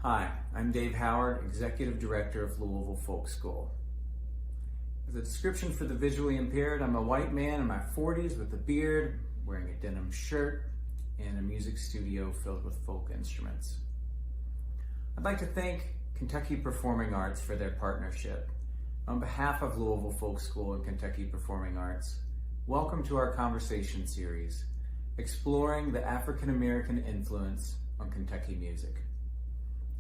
Hi, I'm 𝙁𝙯𝙀, Executive Director of Louisville Folk School. As a description for the visually impaired, I'm a white man in my 40s with a beard, wearing a denim shirt, and a music studio filled with folk instruments. I'd like to thank Kentucky Performing Arts for their partnership. On behalf of Louisville Folk School and Kentucky Performing Arts, welcome to our conversation series, exploring the African American influence on Kentucky music.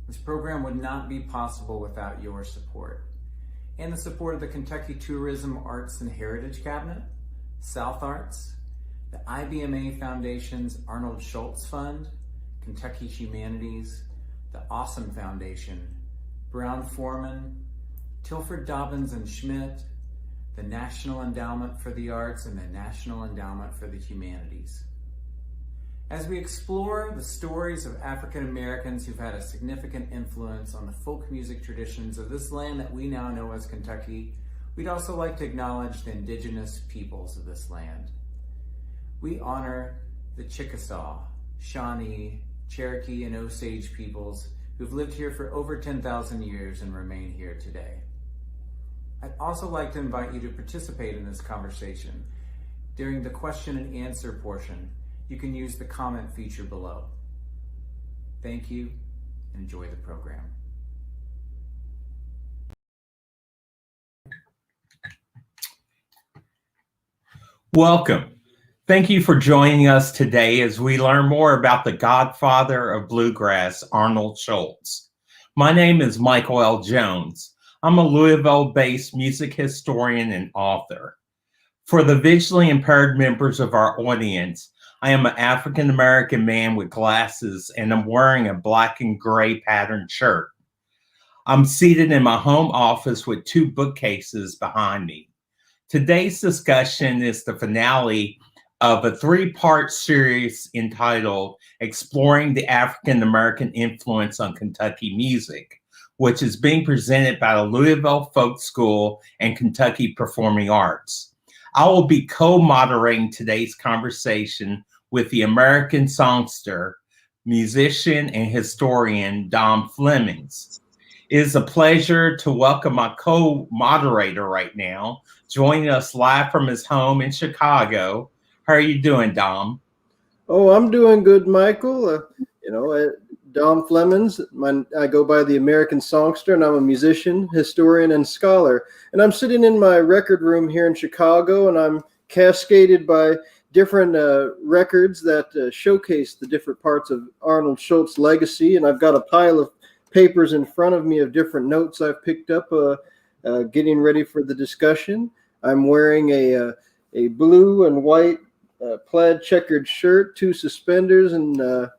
This program would not be possible without your support, and the support of the Kentucky Tourism Arts and Heritage Cabinet, South Arts, the IBMA Foundation's Arnold Shultz Fund, Kentucky Humanities, the Awesome Foundation, Brown-Forman, Tilford Dobbins and Schmidt, the National Endowment for the Arts, and the National Endowment for the Humanities. As we explore the stories of African Americans who've had a significant influence on the folk music traditions of this land that we now know as Kentucky, we'd also like to acknowledge the indigenous peoples of this land. We honor the Chickasaw, Shawnee, Cherokee, and Osage peoples who've lived here for over 10,000 years and remain here today. I'd also like to invite you to participate in this conversation. During the question and answer portion, you can use the comment feature below. Thank you, and enjoy the program. Welcome. Thank you for joining us today as we learn more about the godfather of bluegrass, Arnold Shultz. My name is Michael L. Jones. I'm a Louisville-based music historian and author. For the visually impaired members of our audience, I am an African-American man with glasses, and I'm wearing a black and gray patterned shirt. I'm seated in my home office with two bookcases behind me. Today's discussion is the finale of a three-part series entitled Exploring the African-American Influence on Kentucky Music, which is being presented by the Louisville Folk School and Kentucky Performing Arts. I will be co-moderating today's conversation with the American Songster, musician and historian Dom Flemons. It is a pleasure to welcome my co-moderator right now, joining us live from his home in Chicago. How are you doing, Dom? Oh, I'm doing good, Michael. Dom Flemons. I go by the American Songster, and I'm a musician, historian, and scholar. And I'm sitting in my record room here in Chicago, and I'm cascaded by different records that showcase the different parts of Arnold Shultz's legacy. And I've got a pile of papers in front of me of different notes I've picked up getting ready for the discussion. I'm wearing a blue and white plaid checkered shirt, two suspenders, and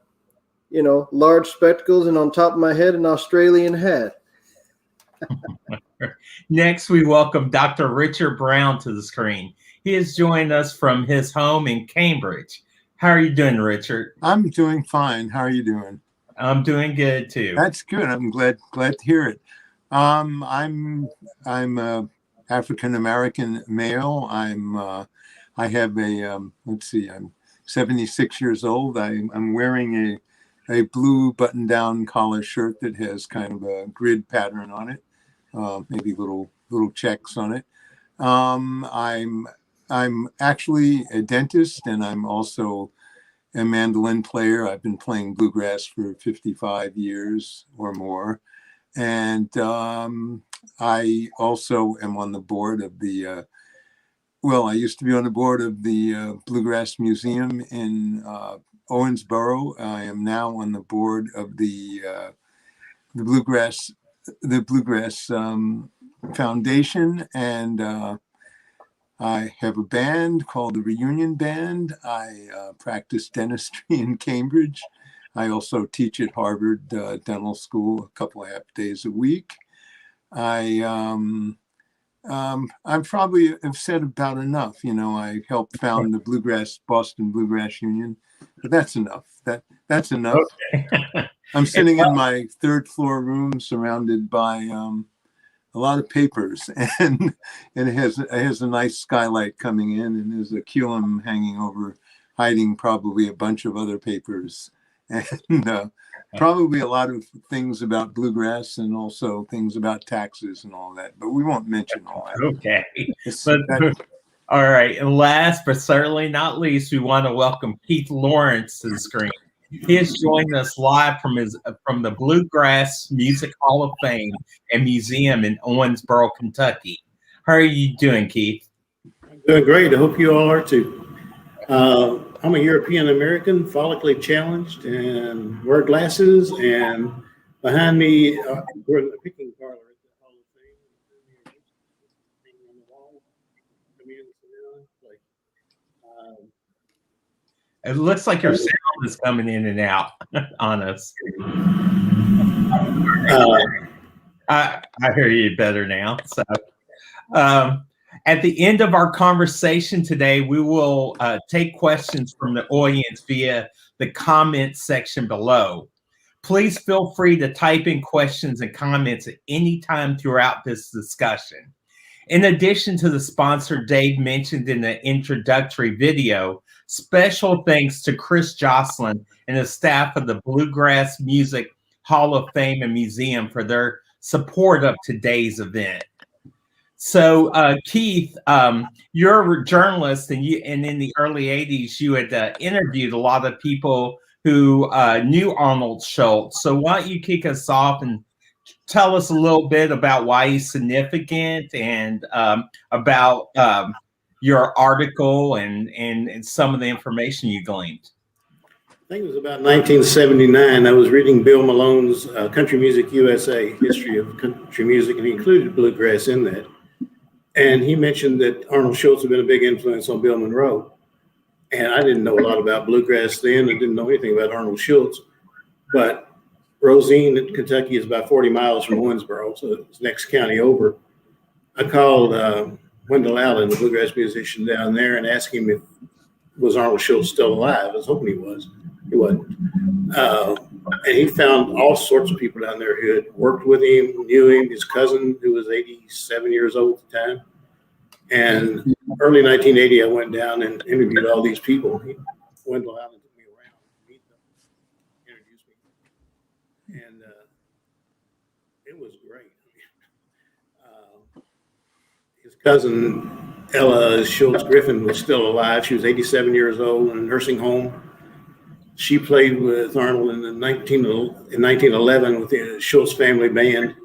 large spectacles, and on top of my head, an Australian hat. Next, we welcome Dr. Richard Brown to the screen. He has joined us from his home in Cambridge. How are you doing, Richard? I'm doing fine. How are you doing? I'm doing good too. That's good. I'm glad to hear it. I'm a African American male. I have a let's see. I'm 76 years old. I'm wearing a blue button-down collar shirt that has kind of a grid pattern on it, maybe little checks on it. I'm actually a dentist, and I'm also a mandolin player. I've been playing bluegrass for 55 years or more. And I also am on the board of the, I used to be on the board of the Bluegrass Museum in Owensboro. I am now on the board of the Bluegrass Foundation, and I have a band called the Reunion Band. I practice dentistry in Cambridge. I also teach at Harvard Dental School a couple of half days a week. I probably have said about enough. I helped found the Boston Bluegrass Union, but that's enough. That's enough. Okay. I'm sitting in my third floor room surrounded by a lot of papers, and it has a nice skylight coming in, and there's a quillum hanging over, hiding probably a bunch of other papers and probably a lot of things about bluegrass and also things about taxes and all that. But we won't mention all that. Okay. All right. And last but certainly not least, we want to welcome Keith Lawrence to the screen. He has joined us live from the Bluegrass Music Hall of Fame and Museum in Owensboro, Kentucky. How are you doing, Keith? I'm doing great. I hope you all are too. I'm a European American, follically challenged, and wear glasses. And behind me, we're in the picking parlor at the Hall of Fame. On the wall, it looks like your sound is coming in and out on us. I hear you better now. So, at the end of our conversation today, we will take questions from the audience via the comments section below. Please feel free to type in questions and comments at any time throughout this discussion. In addition to the sponsor Dave mentioned in the introductory video, special thanks to Chris Jocelyn and the staff of the Bluegrass Music Hall of Fame and Museum for their support of today's event. So, Keith, you're a journalist, and in the early 80s, you had interviewed a lot of people who knew Arnold Shultz. So why don't you kick us off and tell us a little bit about why he's significant and about your article and some of the information you gleaned. I think it was about 1979. I was reading Bill Malone's Country Music USA, History of Country Music, and he included bluegrass in that. And he mentioned that Arnold Shultz had been a big influence on Bill Monroe. And I didn't know a lot about bluegrass then. I didn't know anything about Arnold Shultz. But Rosine in Kentucky is about 40 miles from Owensboro, so it's the next county over. I called Wendell Allen, the bluegrass musician down there, and asked him if was Arnold Shultz still alive. I was hoping he was. He wasn't. And he found all sorts of people down there who had worked with him, knew him, his cousin, who was 87 years old at the time. And early 1980, I went down and interviewed all these people. Wendell Allen took me around to meet them, introduced me. And it was great. His cousin, Ella Schultz Griffin, was still alive. She was 87 years old in a nursing home. She played with Arnold in 1911 with the Schultz family band.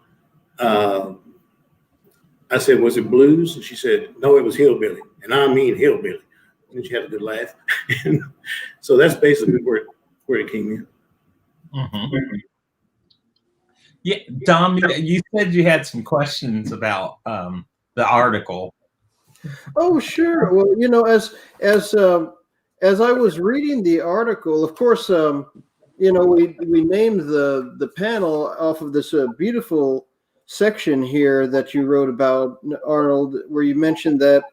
I said, was it blues? And she said, no, it was hillbilly. And I mean hillbilly. And she had a good laugh. And so that's basically where it came in. Mm-hmm. Yeah, Dom, you said you had some questions about the article. Oh, sure. Well, you know, as I was reading the article, of course, you know, we named the panel off of this beautiful section here that you wrote about Arnold, where you mentioned that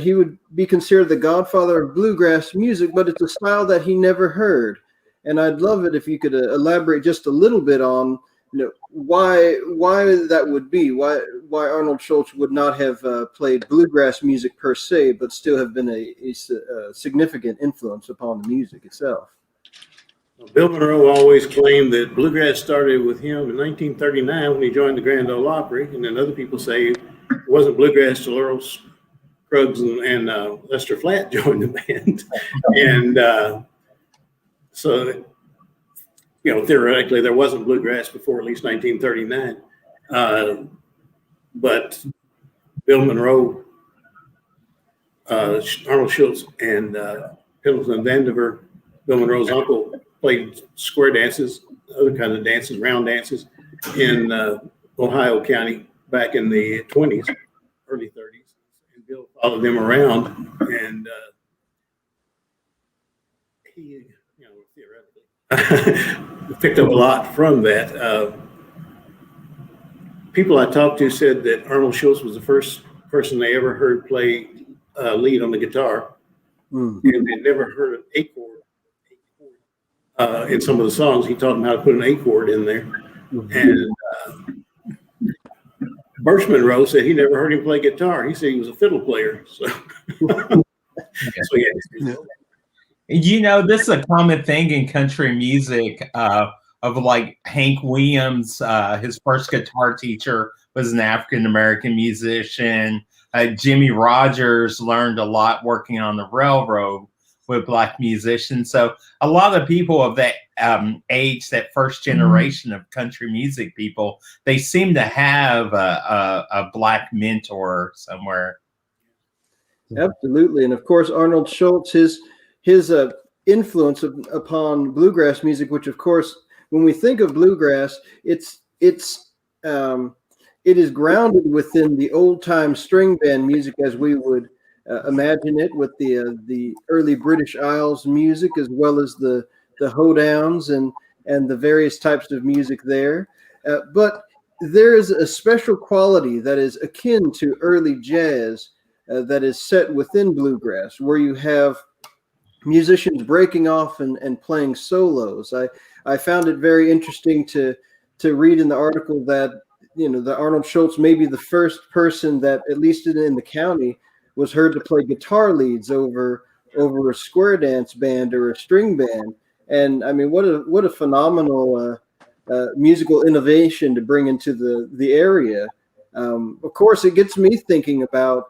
he would be considered the godfather of bluegrass music, but it's a style that he never heard. And I'd love it if you could elaborate just a little bit on, you know, why that would be, why Arnold Shultz would not have played bluegrass music per se, but still have been a significant influence upon the music itself. Bill Monroe always claimed that bluegrass started with him in 1939 when he joined the Grand Ole Opry, and then other people say it wasn't bluegrass till Earl Scruggs and Lester Flatt joined the band. And so, you know, theoretically, there wasn't bluegrass before at least 1939. But Bill Monroe, Arnold Shultz, and Pendleton Vandiver, Bill Monroe's uncle, played square dances, other kinds of dances, round dances in Ohio County back in the 20s, early 30s. And Bill followed them around, and he, you know, theoretically picked up a lot from that. People I talked to said that Arnold Shultz was the first person they ever heard play lead on the guitar. And they'd never heard an A chord. In some of the songs, he taught them how to put an A chord in there. And Birch Monroe said he never heard him play guitar. He said he was a fiddle player. So, You know, this is a common thing in country music, of like Hank Williams. His first guitar teacher was an African American musician. Jimmy Rogers learned a lot working on the railroad with Black musicians. So a lot of people of that age, that first generation of country music people, they seem to have a Black mentor somewhere. Absolutely, and of course Arnold Schultz, his influence upon bluegrass music, which of course, when we think of bluegrass, it is grounded within the old time string band music as we would imagine it, with the early British Isles music, as well as the hoedowns and the various types of music there. But there is a special quality that is akin to early jazz that is set within bluegrass, where you have musicians breaking off and playing solos. I found it very interesting to read in the article that, you know, that Arnold Schultz may be the first person that, at least in the county, was heard to play guitar leads over a square dance band or a string band. And I mean, what a phenomenal musical innovation to bring into the area. Of course, it gets me thinking about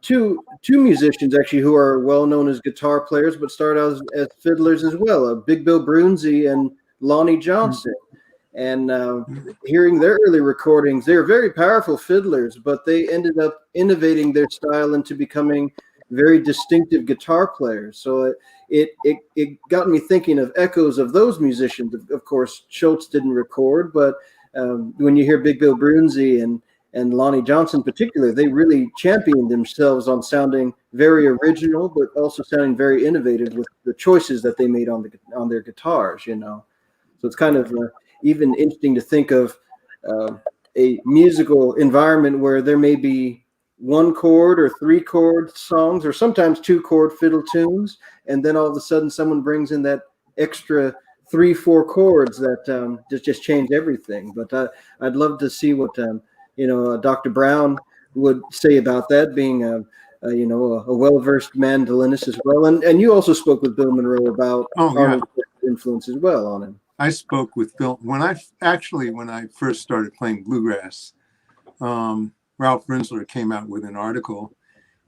two musicians actually who are well known as guitar players, but started out as fiddlers as well. Big Bill Broonzy and Lonnie Johnson. And hearing their early recordings, they were very powerful fiddlers, but they ended up innovating their style into becoming very distinctive guitar players. So it got me thinking of echoes of those musicians. Of course, Schultz didn't record, but when you hear Big Bill Broonzy and Lonnie Johnson in particular, they really championed themselves on sounding very original, but also sounding very innovative with the choices that they made on their guitars, you know. So it's kind of even interesting to think of a musical environment where there may be one chord or three chord songs, or sometimes two chord fiddle tunes, and then all of a sudden someone brings in that extra 3-4 chords that just change everything. But I'd love to see what Dr. Brown would say about that, being a well-versed mandolinist as well. And you also spoke with Bill Monroe about Arnold's influence as well on him. I spoke with Bill when I first started playing bluegrass. Ralph Rinsler came out with an article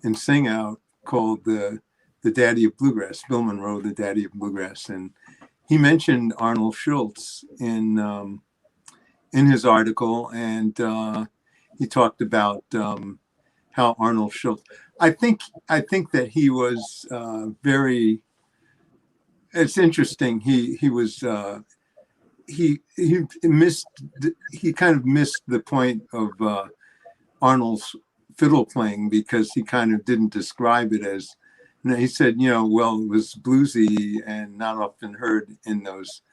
in Sing Out called the Daddy of Bluegrass, Bill Monroe, the Daddy of Bluegrass, and he mentioned Arnold Shultz in his article, and he talked about how Arnold Schultz. I think that he was very. It's interesting. He kind of missed the point of Arnold's fiddle playing, because he kind of didn't describe it as. He said, well, it was bluesy and not often heard in those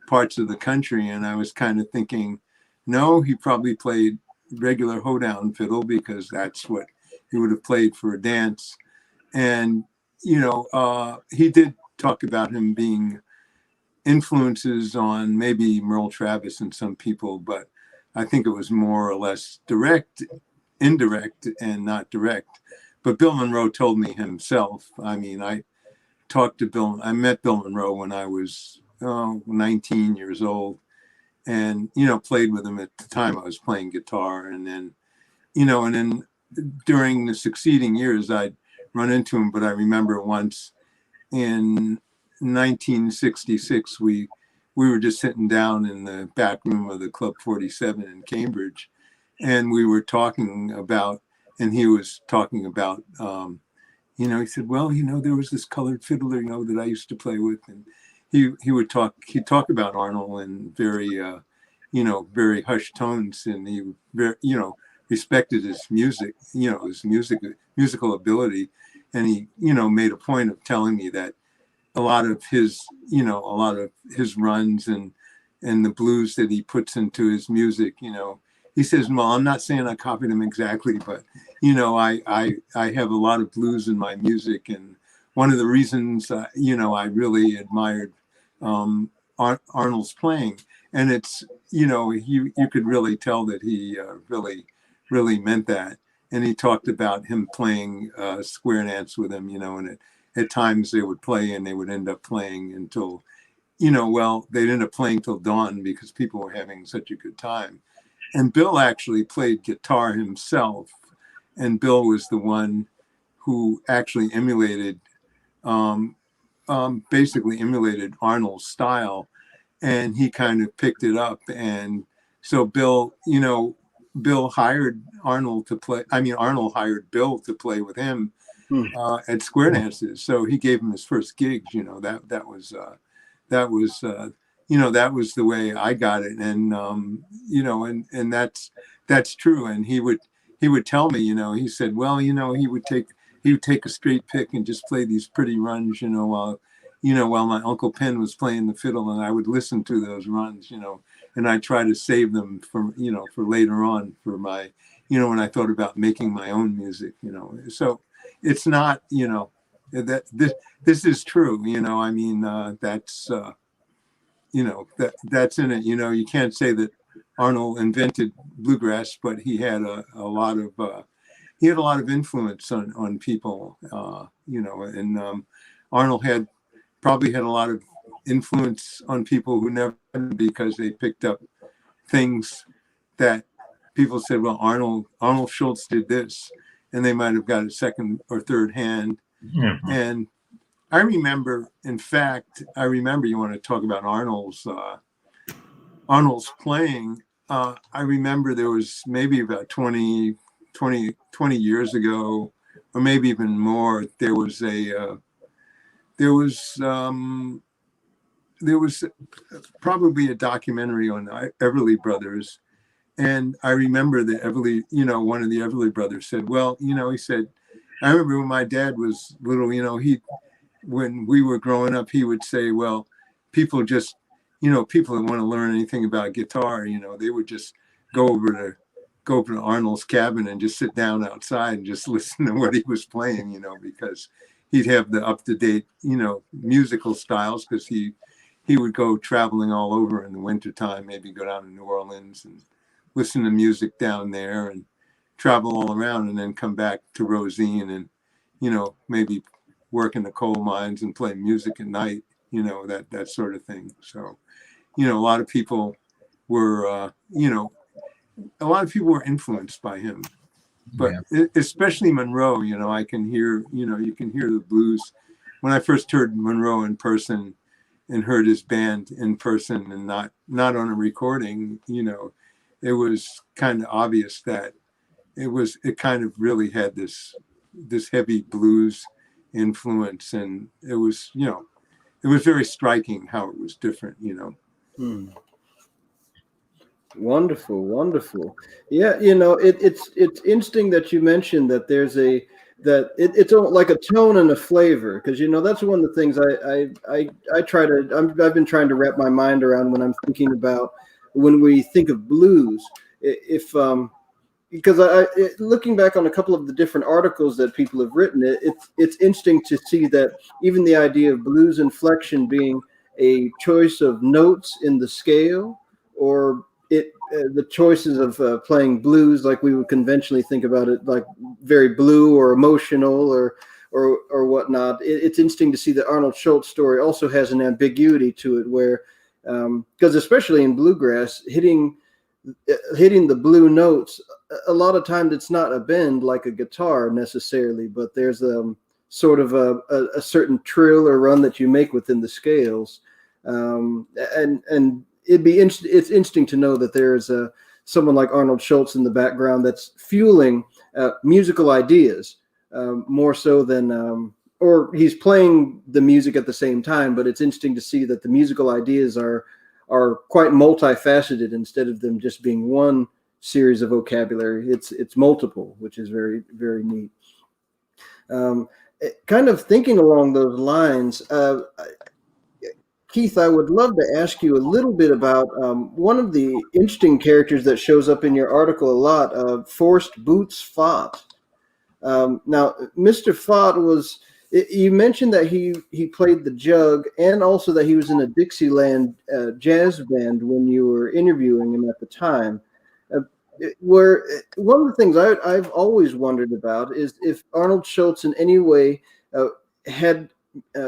parts of the country. And I was kind of thinking, no, he probably played regular hoedown fiddle, because that's what he would have played for a dance. And, he did talk about him being influences on maybe Merle Travis and some people, but I think it was more or less direct, indirect, and not direct. But Bill Monroe told me himself. I mean, I met Bill Monroe when I was 19 years old, and, played with him at the time I was playing guitar. And then, during the succeeding years, I'd run into him. But I remember once in 1966, we were just sitting down in the back room of the Club 47 in Cambridge, and we were talking about, and he was talking about, he said, well, there was this colored fiddler, that I used to play with. And he'd talk about Arnold in very, very hushed tones, and he very, respected his music, his musical ability. And he, made a point of telling me that a lot of his runs and the blues that he puts into his music, he says, well, I'm not saying I copied him exactly, but, I have a lot of blues in my music. And one of the reasons, I really admired Arnold's playing. And it's, you could really tell that he really meant that. And he talked about him playing square dance with him, and at times they would play and they would end up playing until, well, they'd end up playing till dawn because people were having such a good time. And Bill actually played guitar himself. And Bill was the one who actually basically emulated Arnold's style. And he kind of picked it up. And so Bill, Bill hired Arnold to play. I mean, Arnold hired Bill to play with him at Square Dances. So he gave him his first gigs. That was that was the way I got it. And and that's true. And he would tell me, he said, well, he would take a straight pick and just play these pretty runs, while my Uncle Pen was playing the fiddle, and I would listen to those runs, and I try to save them for later on for my, when I thought about making my own music, so it's not, that this is true, I mean, that's, that's in it, you can't say that Arnold invented bluegrass, but he had a lot of influence on people, and Arnold probably had a lot of influence on people who never, because they picked up things that people said, well, Arnold Shultz did this, and they might have got a second or third hand. Mm-hmm. And I remember, in fact, you want to talk about Arnold's playing. I remember there was maybe about 20 years ago, or maybe even more, there was probably a documentary on the Everly Brothers. And I remember that one of the Everly Brothers said, well, he said, I remember when my dad was little, when we were growing up, he would say, well, people just, people that want to learn anything about guitar, they would just go over to Arnold's cabin and just sit down outside and just listen to what he was playing, because he'd have the up-to-date, musical styles, because he would go traveling all over in the wintertime, maybe go down to New Orleans and listen to music down there and travel all around, and then come back to Rosine and, maybe work in the coal mines and play music at night, that sort of thing. So, a lot of people were, influenced by him. But especially Monroe, I can hear, you can hear the blues. When I first heard Monroe in person and heard his band in person and not on a recording, it was kind of obvious that it kind of really had this heavy blues influence, and it was very striking how it was different, Wonderful. Yeah, it's interesting that you mentioned that there's it's like a tone and a flavor, because that's one of the things I've been trying to wrap my mind around when I'm thinking about when we think of blues. Because looking back on a couple of the different articles that people have written, it's interesting to see that even the idea of blues inflection being a choice of notes in the scale, or the choices of playing blues like we would conventionally think about it, like very blue or emotional or whatnot. It's interesting to see that Arnold Schultz story also has an ambiguity to it, where because especially in bluegrass, hitting the blue notes, a lot of times it's not a bend like a guitar necessarily, but there's sort of a certain trill or run that you make within the scales, and it's interesting to know that there's someone like Arnold Schultz in the background that's fueling musical ideas more so than, or he's playing the music at the same time. But it's interesting to see that the musical ideas are quite multifaceted, instead of them just being one series of vocabulary. It's multiple, which is very, very neat. Kind of thinking along those lines, Keith, I would love to ask you a little bit about one of the interesting characters that shows up in your article a lot, Forrest Boots Fott. Now, Mr. Fott you mentioned that he played the jug, and also that he was in a Dixieland jazz band when you were interviewing him at the time. Where one of the things I've always wondered about is if Arnold Schultz in any way had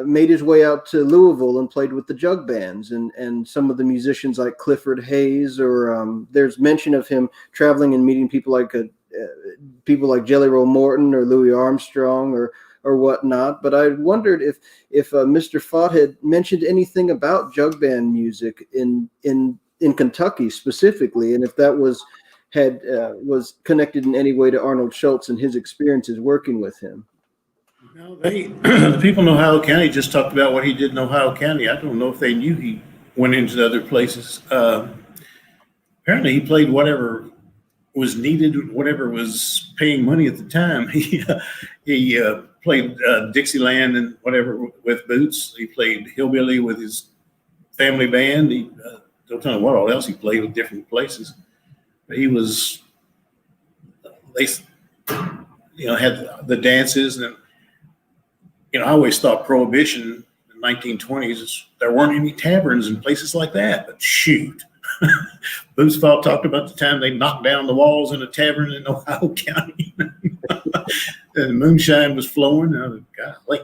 made his way out to Louisville and played with the jug bands and some of the musicians like Clifford Hayes, or there's mention of him traveling and meeting people like Jelly Roll Morton or Louis Armstrong or whatnot. But I wondered if Mr. Fott had mentioned anything about jug band music in Kentucky specifically, and if that was connected in any way to Arnold Shultz and his experiences working with him. No, the people in Ohio County just talked about what he did in Ohio County. I don't know if they knew he went into other places. Apparently, he played whatever was needed, whatever was paying money at the time. He played Dixieland and whatever with Boots. He played hillbilly with his family band. He don't tell me what all else he played with different places. But he was, they, had the dances and. I always thought Prohibition in the 1920s, there weren't any taverns and places like that. But shoot, Boots Fott talked about the time they knocked down the walls in a tavern in Ohio County. And the moonshine was flowing. Oh, golly.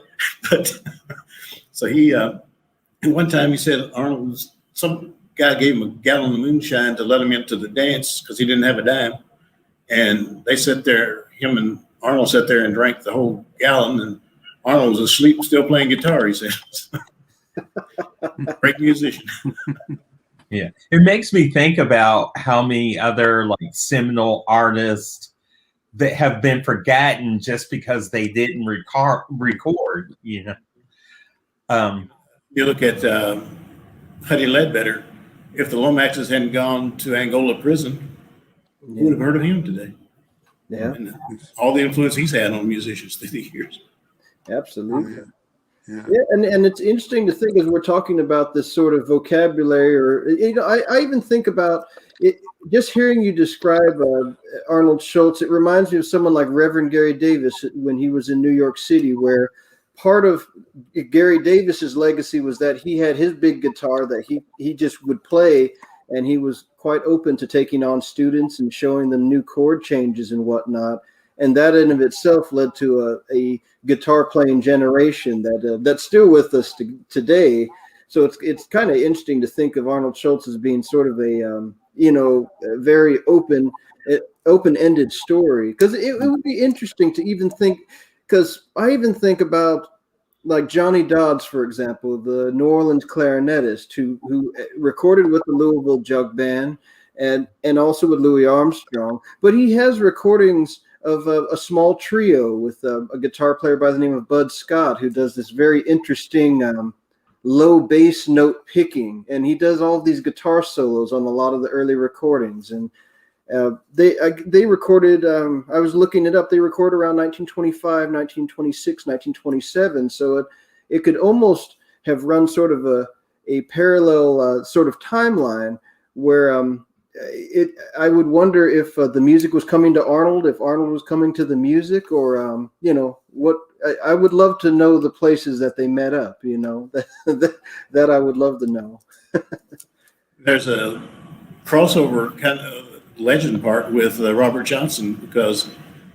But so he, one time he said some guy gave him a gallon of moonshine to let him into the dance because he didn't have a dime. And they sat there, him and Arnold sat there and drank the whole gallon, and Arnold was asleep, still playing guitar, he says. Great musician. Yeah. It makes me think about how many other seminal artists that have been forgotten just because they didn't record. You look at Huddie Ledbetter. If the Lomaxes hadn't gone to Angola prison, who would have heard of him today? Yeah. And all the influence he's had on musicians through the years. Absolutely. Yeah, and it's interesting to think as we're talking about this sort of vocabulary, or I even think about it. Just hearing you describe Arnold Shultz, it reminds me of someone like Reverend Gary Davis when he was in New York City, where part of Gary Davis's legacy was that he had his big guitar that he just would play, and he was quite open to taking on students and showing them new chord changes and whatnot. And that in of itself led to a guitar playing generation that's still with us today. So it's kind of interesting to think of Arnold Shultz as being sort of a very open-ended story, because it would be interesting to even think, because I even think about like Johnny Dodds, for example, the New Orleans clarinetist who recorded with the Louisville Jug Band and also with Louis Armstrong, but he has recordings of a small trio with a guitar player by the name of Bud Scott, who does this very interesting low bass note picking, and he does all these guitar solos on a lot of the early recordings. And they recorded, I was looking it up, they recorded around 1925, 1926, 1927, so it could almost have run sort of a parallel sort of timeline where I would wonder if the music was coming to Arnold, if Arnold was coming to the music, or what. I would love to know the places that they met up. That I would love to know. There's a crossover kind of legend part with Robert Johnson, because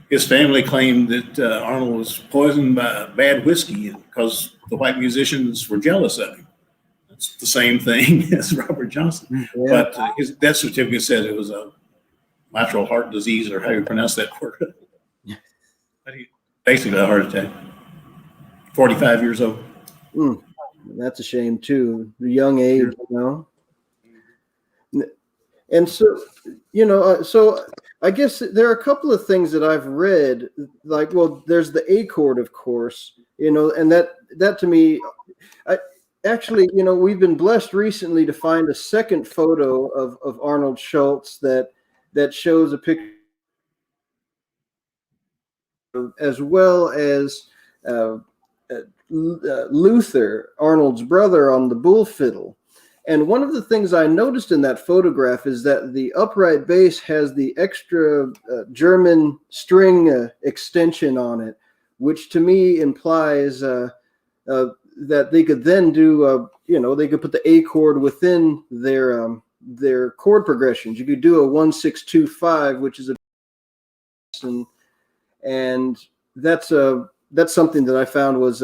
his family claimed that Arnold was poisoned by bad whiskey because the white musicians were jealous of him. It's the same thing as Robert Johnson, but his death certificate said it was a mitral heart disease, or how you pronounce that word. Basically a heart attack. 45 years old. That's a shame too. The young age, And so, so I guess there are a couple of things that I've read. Like, well, there's the A chord, of course. And that to me, Actually, we've been blessed recently to find a second photo of Arnold Shultz that shows a picture, as well as Luther, Arnold's brother, on the bull fiddle. And one of the things I noticed in that photograph is that the upright bass has the extra German string extension on it, which to me implies that they could then do, they could put the A chord within their chord progressions. You could do a 1-6-2-5, which is and that's something that I found was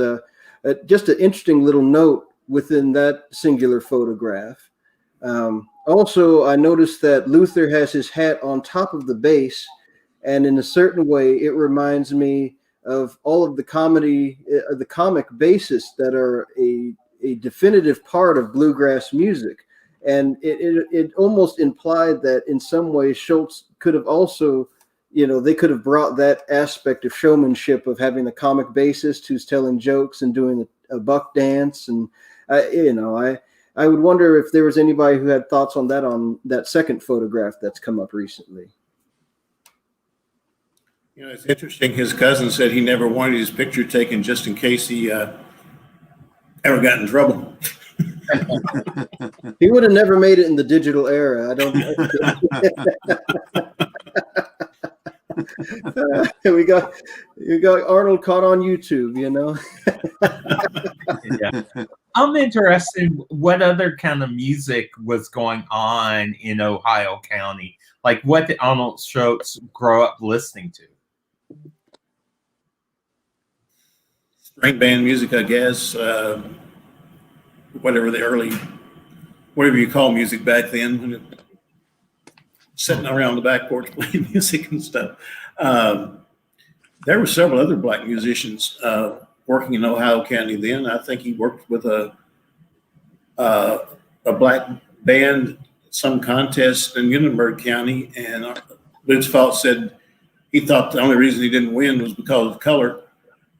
just an interesting little note within that singular photograph. Also, I noticed that Luther has his hat on top of the bass, and in a certain way, it reminds me of all of the comic bassists that are a definitive part of bluegrass music. And it almost implied that in some ways Schultz could have also, they could have brought that aspect of showmanship of having the comic bassist who's telling jokes and doing a buck dance. And I would wonder if there was anybody who had thoughts on that second photograph that's come up recently. It's interesting. His cousin said he never wanted his picture taken just in case he ever got in trouble. He would have never made it in the digital era. I don't. We got Arnold caught on YouTube. Yeah. I'm interested what other kind of music was going on in Ohio County. Like, what did Arnold Shultz grow up listening to? String band music, I guess. Whatever you call music back then, when sitting around the back porch playing music and stuff. There were several other black musicians working in Ohio County then. I think he worked with a black band, some contest in Unionburg County, and Lutz Falk said he thought the only reason he didn't win was because of color.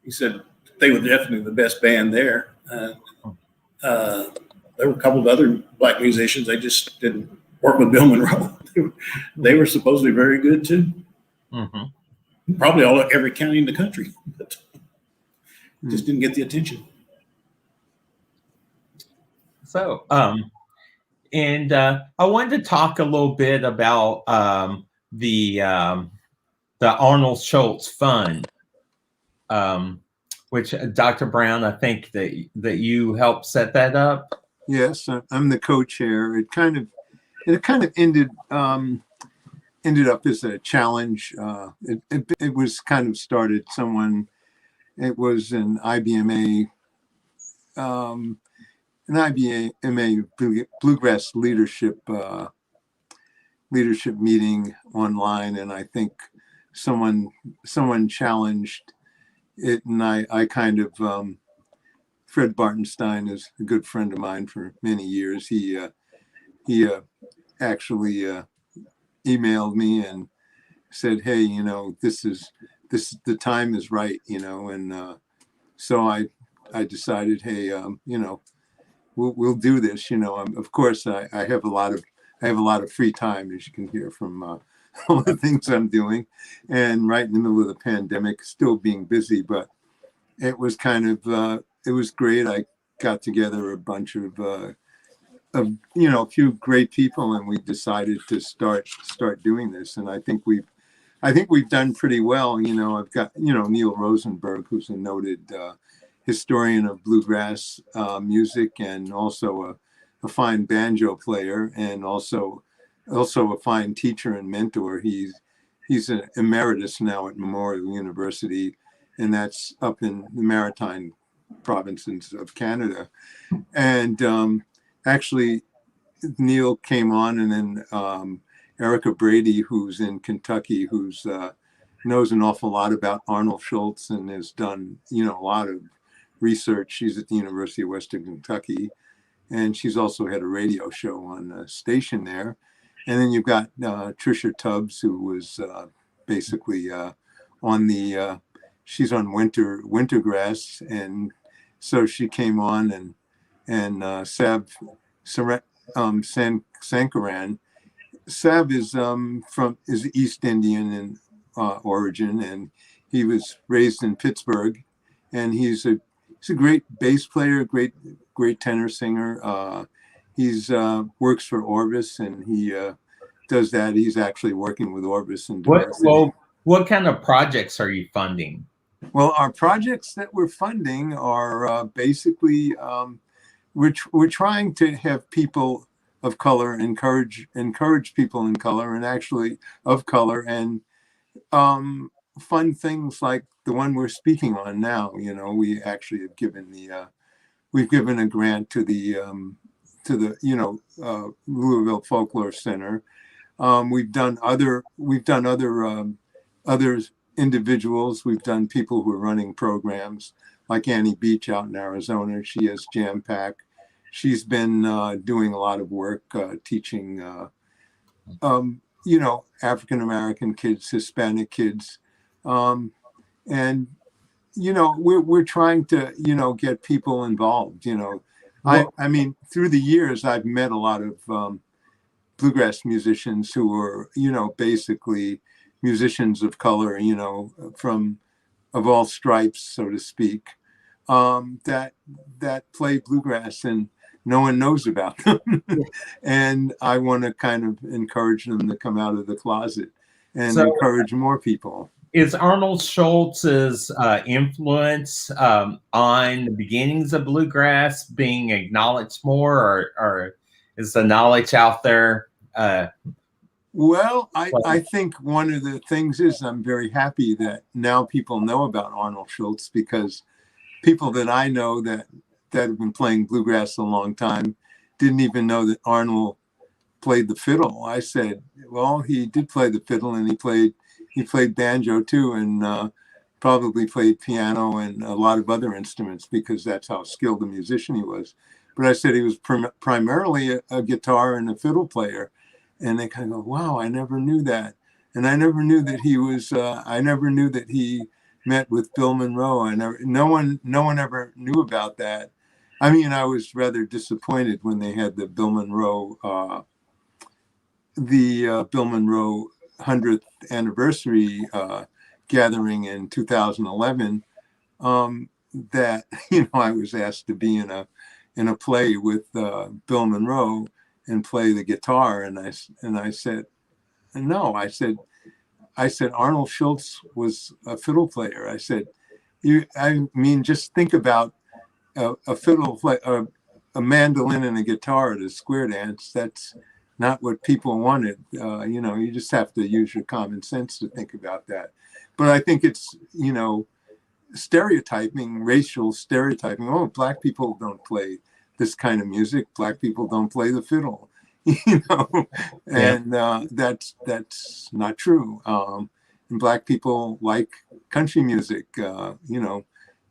He said they were definitely the best band there. There were a couple of other black musicians. They just didn't work with Bill Monroe. They were supposedly very good too. Mm-hmm. Probably every county in the country, but just didn't get the attention. So, and I wanted to talk a little bit about the Arnold Shultz Fund, which Dr. Brown, I think that you helped set that up. Yes, I'm the co-chair. It kind of ended up as a challenge. It was kind of started. It was an IBMA bluegrass leadership meeting online, and I think someone challenged it, and I kind of Fred Bartenstein is a good friend of mine for many years. He actually emailed me and said, "Hey, this is the time is right, and so I decided, hey, we'll do this. Of course, I have a lot of free time, as you can hear from all the things I'm doing, and right in the middle of the pandemic, still being busy. But it was kind of it was great. I got together a bunch of a few great people, and we decided to start doing this. And I think we've done pretty well. I've got Neil Rosenberg, who's a noted historian of bluegrass music, and also a fine banjo player, and also a fine teacher and mentor. He's an emeritus now at Memorial University, and that's up in the Maritime provinces of Canada. And actually, Neil came on, and then Erica Brady, who's in Kentucky, who's knows an awful lot about Arnold Shultz and has done a lot of research. She's at the University of Western Kentucky, and she's also had a radio show on a station there. And then you've got Trisha Tubbs, who was basically on the she's on Wintergrass, and so she came on, and Sab Sankaran. Sab is East Indian in origin, and he was raised in Pittsburgh, and he's a great bass player, great tenor singer. He's works for Orvis, and he does that. He's actually working with Orvis and what kind of projects are you funding? Well, our projects that we're funding are basically we're trying to have people of color, encourage people in color, and actually of color, and fun things like the one we're speaking on now. You know, we actually have given we've given a grant to the Louisville Folklore Center. We've done other other individuals. We've done people who are running programs like Annie Beach out in Arizona. She has Jam Pack. She's been doing a lot of work teaching, African American kids, Hispanic kids, and we're trying to get people involved. I mean, through the years, I've met a lot of bluegrass musicians who were basically musicians of color, of all stripes, so to speak, that play bluegrass and no one knows about them. And I want to kind of encourage them to come out of the closet and encourage more people. Is Arnold Schultz's influence on the beginnings of bluegrass being acknowledged more, or is the knowledge out there? Well, I think one of the things is I'm very happy that now people know about Arnold Shultz, because people that I know that have been playing bluegrass a long time didn't even know that Arnold played the fiddle. I said, well, he did play the fiddle, and he played banjo too, and probably played piano and a lot of other instruments, because that's how skilled a musician he was. But I said he was primarily a guitar and a fiddle player. And they kind of go, wow, I never knew that. And I never knew that he was, I never knew that he met with Bill Monroe. No one ever knew about that. I mean, I was rather disappointed when they had the Bill Monroe 100th anniversary gathering in 2011, that, I was asked to be in a play with Bill Monroe and play the guitar, and I said no. I said Arnold Shultz was a fiddle player. I said, just think about a fiddle play, a mandolin and a guitar at a square dance. That's not what people wanted. You just have to use your common sense to think about that. But I think it's stereotyping, racial stereotyping. Oh, black people don't play this kind of music. Black people don't play the fiddle, and that's not true. And black people like country music.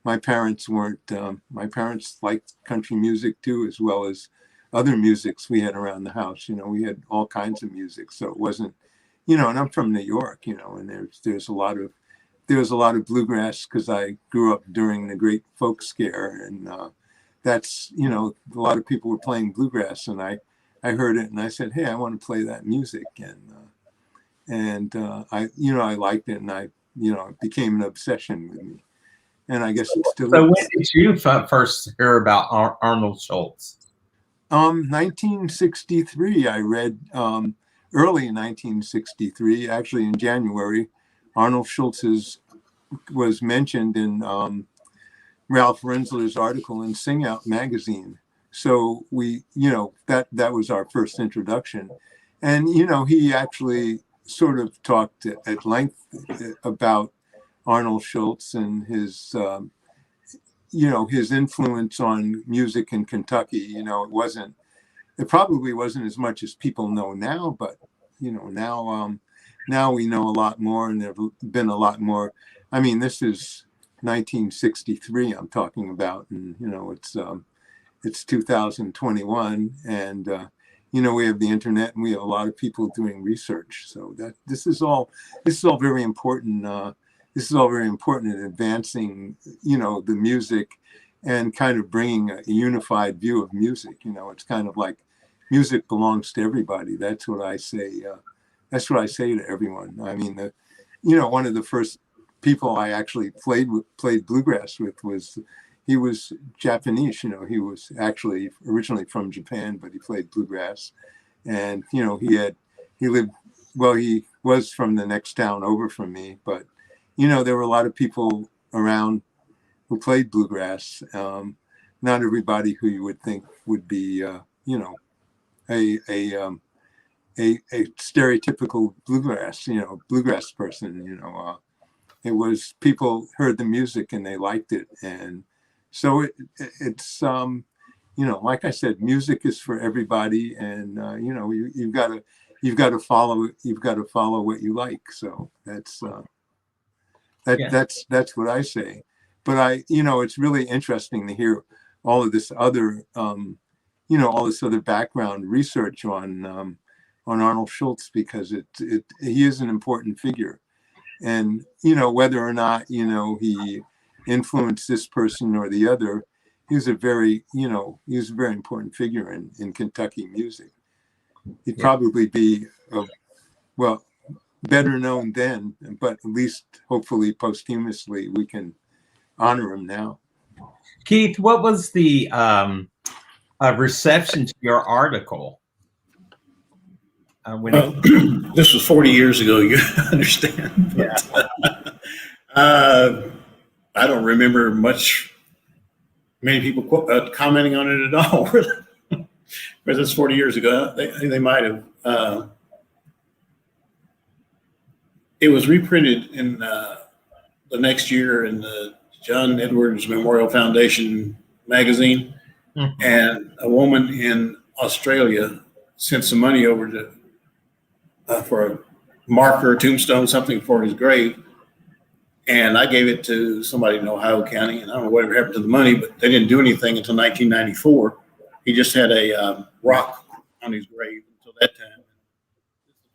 My parents weren't. My parents liked country music too, as well as other musics we had around the house. We had all kinds of music, so it wasn't. And I'm from New York. And there's a lot of bluegrass, because I grew up during the Great Folk Scare, and that's, a lot of people were playing bluegrass, and I heard it and I said, hey, I want to play that music. And I liked it, and it became an obsession with me. And I guess it still is. So when did you first hear about Arnold Schultz? 1963, I read, early in 1963, actually in January, Arnold Schultz was mentioned in Ralph Rensler's article in Sing Out magazine. So we, that was our first introduction. And, he actually sort of talked at length about Arnold Schultz and his, his influence on music in Kentucky. It probably wasn't as much as people know now, but, now we know a lot more, and there have been a lot more. I mean, this is 1963 I'm talking about, and it's 2021, and we have the internet, and we have a lot of people doing research. So that this is all very important. This is all very important in advancing the music, and kind of bringing a unified view of music. It's kind of like music belongs to everybody. That's what I say. That's what I say to everyone. I mean, one of the first people I actually played bluegrass with was Japanese. He was actually originally from Japan, but he played bluegrass, and he was from the next town over from me. But there were a lot of people around who played bluegrass. Not everybody who you would think would be a stereotypical bluegrass person. It was people heard the music and they liked it, and so it's like I said, music is for everybody, and you've got to follow what you like. So that's that's what I say. But it's really interesting to hear all of this other all this other background research on Arnold Shultz, because he is an important figure, and whether or not he influenced this person or the other, he was a very important figure in Kentucky music. He'd probably be better known then, but at least hopefully posthumously we can honor him now. Keith, what was the reception to your article? This was 40 years ago, you understand. But, I don't remember many people commenting on it at all. Because it's 40 years ago. They might have. It was reprinted in the next year in the John Edwards Memorial Foundation magazine, and a woman in Australia sent some money over to for a marker, tombstone, something for his grave. And I gave it to somebody in Ohio County, and I don't know whatever happened to the money, but they didn't do anything until 1994. He just had a rock on his grave until that time.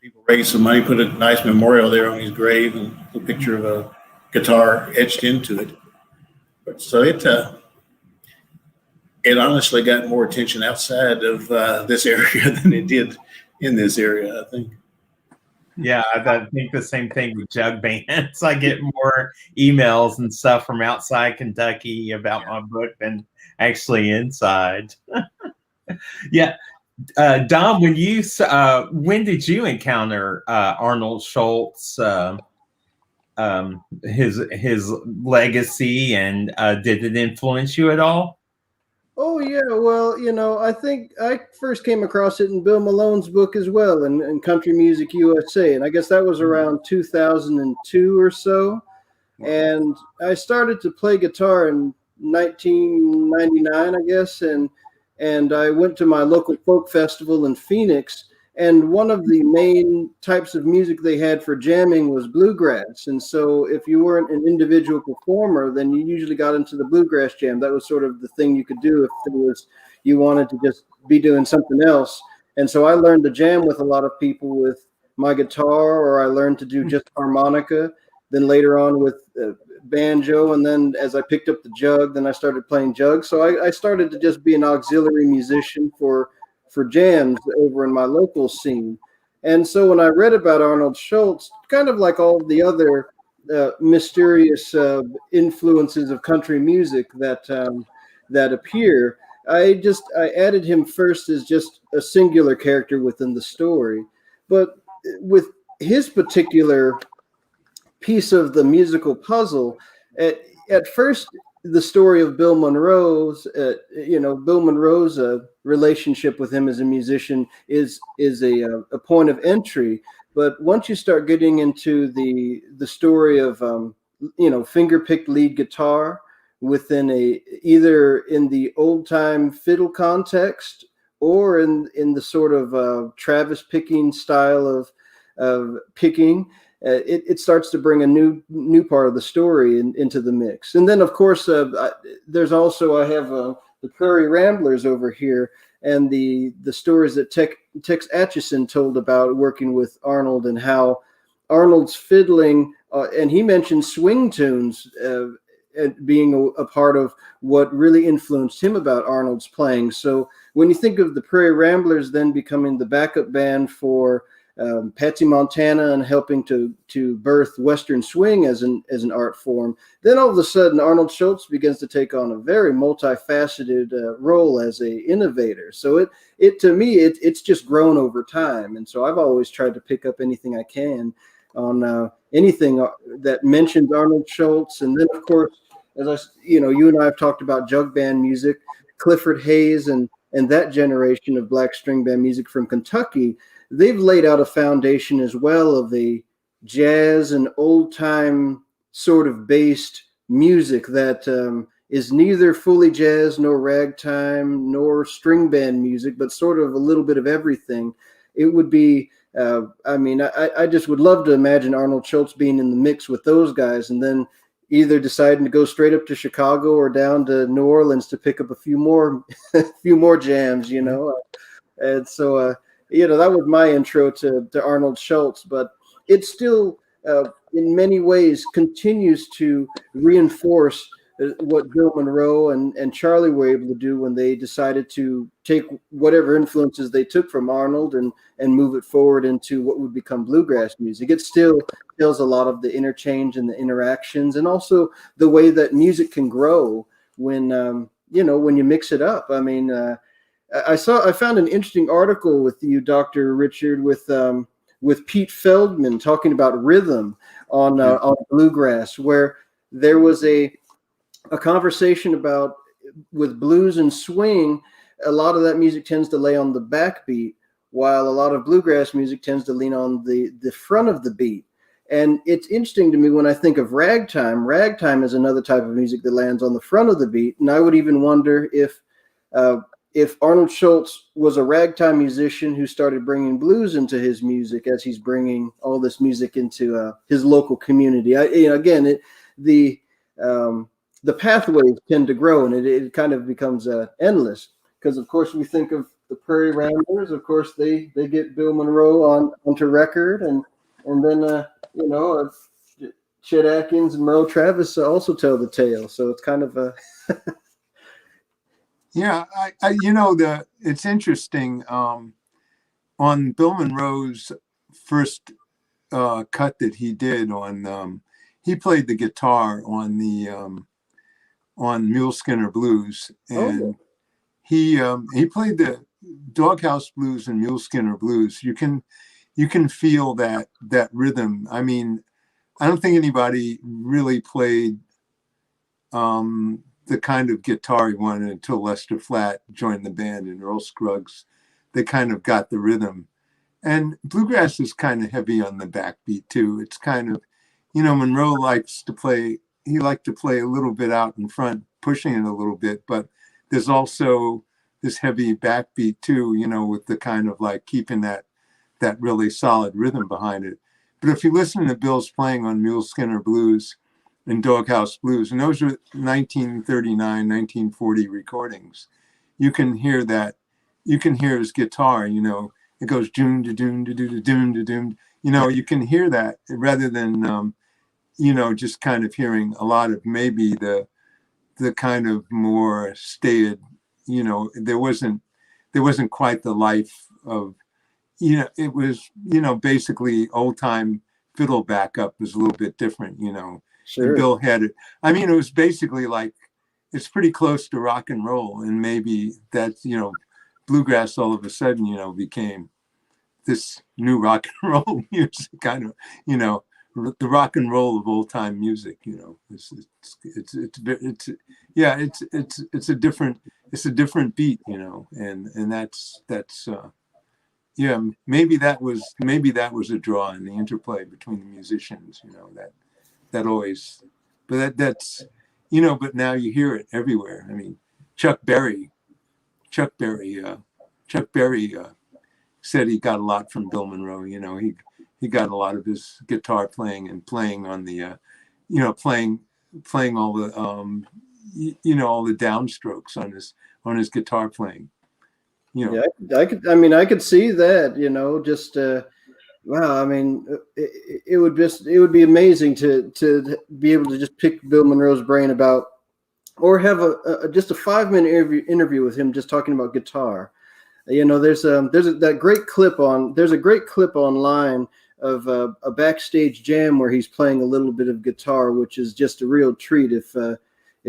People raised some money, put a nice memorial there on his grave, and a picture of a guitar etched into it. But so it honestly got more attention outside of this area than it did in this area, I think. Yeah, I think the same thing with jug bands. I get more emails and stuff from outside Kentucky about my book than actually inside. Yeah. Dom, when did you encounter Arnold Shultz, his legacy, and did it influence you at all? Oh yeah, well, I think I first came across it in Bill Malone's book as well, in Country Music USA, and I guess that was around 2002 or so. And I started to play guitar in 1999, I guess, and I went to my local folk festival in Phoenix, and one of the main types of music they had for jamming was bluegrass. And so if you weren't an individual performer, then you usually got into the bluegrass jam. That was sort of the thing you could do if you wanted to just be doing something else. And so I learned to jam with a lot of people with my guitar, or I learned to do just harmonica, then later on with banjo, and then as I picked up the jug, then I started playing jug. So I started to just be an auxiliary musician for jams over in my local scene. And so when I read about Arnold Shultz, kind of like all the other mysterious influences of country music that appear, I added him first as just a singular character within the story. But with his particular piece of the musical puzzle, at first, the story of Bill Monroe's, Bill Monroe's relationship with him as a musician is a point of entry. But once you start getting into the story of finger-picked lead guitar within either in the old-time fiddle context or in the sort of Travis picking style of picking, it starts to bring a new part of the story into the mix. And then, of course, there's also, I have the Prairie Ramblers over here, and the stories that Tex Atchison told about working with Arnold, and how Arnold's fiddling, and he mentioned swing tunes being a part of what really influenced him about Arnold's playing. So when you think of the Prairie Ramblers then becoming the backup band for Patsy Montana and helping to birth Western swing as an art form, then all of a sudden Arnold Shultz begins to take on a very multifaceted role as a innovator. So to me it's just grown over time, and so I've always tried to pick up anything I can on anything that mentions Arnold Shultz. And then, of course, as you and I have talked about jug band music, Clifford Hayes and that generation of black string band music from Kentucky, they've laid out a foundation as well of a jazz and old time sort of based music that is neither fully jazz nor ragtime nor string band music, but sort of a little bit of everything. It would be, I just would love to imagine Arnold Schultz being in the mix with those guys, and then either deciding to go straight up to Chicago or down to New Orleans to pick up a few more, jams, And so, that was my intro to Arnold Schultz, but it still, in many ways, continues to reinforce what Bill Monroe and Charlie were able to do when they decided to take whatever influences they took from Arnold and move it forward into what would become bluegrass music. It still tells a lot of the interchange and the interactions, and also the way that music can grow when when you mix it up. I mean, I found an interesting article with you, Dr. Richard, with Pete Feldman talking about rhythm on bluegrass, where there was a conversation about, with blues and swing, a lot of that music tends to lay on the backbeat, while a lot of bluegrass music tends to lean on the front of the beat. And it's interesting to me when I think of ragtime. Ragtime is another type of music that lands on the front of the beat. And I would even wonder if Arnold Schultz was a ragtime musician who started bringing blues into his music as he's bringing all this music into his local community. The pathways tend to grow, and it kind of becomes endless, because of course we think of the Prairie Ramblers. Of course they get Bill Monroe onto record, and then Chet Atkins and Merle Travis also tell the tale. So it's kind of a yeah. It's interesting on Bill Monroe's first cut that he did on he played the guitar on the on Mule Skinner Blues, and he played the Doghouse Blues and Mule Skinner Blues. You can feel that rhythm. I mean, I don't think anybody really played the kind of guitar he wanted until Lester Flatt joined the band and Earl Scruggs. They kind of got the rhythm. And bluegrass is kind of heavy on the backbeat too. It's kind of, Monroe liked to play a little bit out in front, pushing it a little bit, but there's also this heavy backbeat too, with the kind of like keeping that really solid rhythm behind it. But if you listen to Bill's playing on Mule Skinner Blues and Doghouse Blues, and those are 1939, 1940 recordings, you can hear his guitar, it goes doom to doom to doom to doom to doom. You can hear that rather than just kind of hearing a lot of maybe the kind of more staid, there wasn't quite the life of, it was, basically old time fiddle backup was a little bit different, Sure. And Bill had it. I mean, it was basically like, it's pretty close to rock and roll. And maybe that's, bluegrass all of a sudden, became this new rock and roll music, kind of, the rock and roll of old time music. It's a different beat, and that's maybe that was a draw in the interplay between the musicians, that always, but that's but now you hear it everywhere. I mean, Chuck Berry said he got a lot from Bill Monroe. He got a lot of his guitar playing and playing on the playing all the all the downstrokes on his guitar playing. Yeah, I could see that, just wow. I mean, it would be amazing to be able to just pick Bill Monroe's brain about, or have just a 5-minute interview with him just talking about guitar. There's a great clip online of a backstage jam where he's playing a little bit of guitar, which is just a real treat if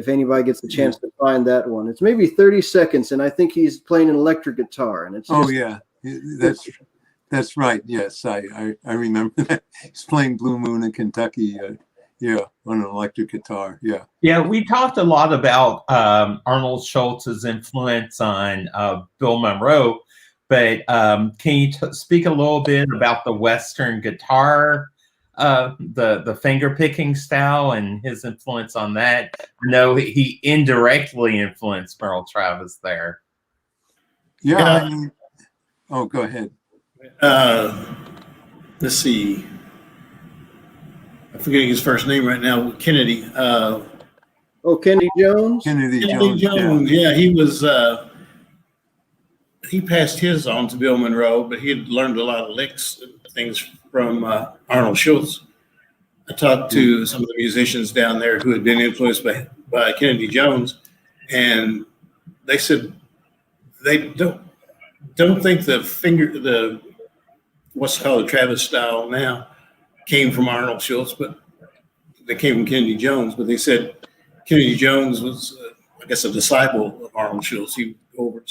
anybody gets the chance to find that one. It's maybe 30 seconds, and I think he's playing an electric guitar, and it's that's right. Yes, I remember that. He's playing Blue Moon in Kentucky. On an electric guitar. Yeah. We talked a lot about Arnold Schultz's influence on Bill Monroe, but can you speak a little bit about the Western guitar the finger picking style and his influence on that? No, he indirectly influenced Merle Travis there. Yeah, Yeah. I mean, oh, go ahead. Let's see. I'm forgetting his first name right now. Kennedy. Kennedy Jones. Kennedy Kennedy Jones. Yeah, he was. He passed his on to Bill Monroe, but he had learned a lot of licks and things from Arnold Shultz. I talked to some of the musicians down there who had been influenced by Kennedy Jones, and they said they don't think the what's called the Travis style now came from Arnold Shultz, but they came from Kennedy Jones. But they said Kennedy Jones was, I guess, a disciple of Arnold Shultz. He would over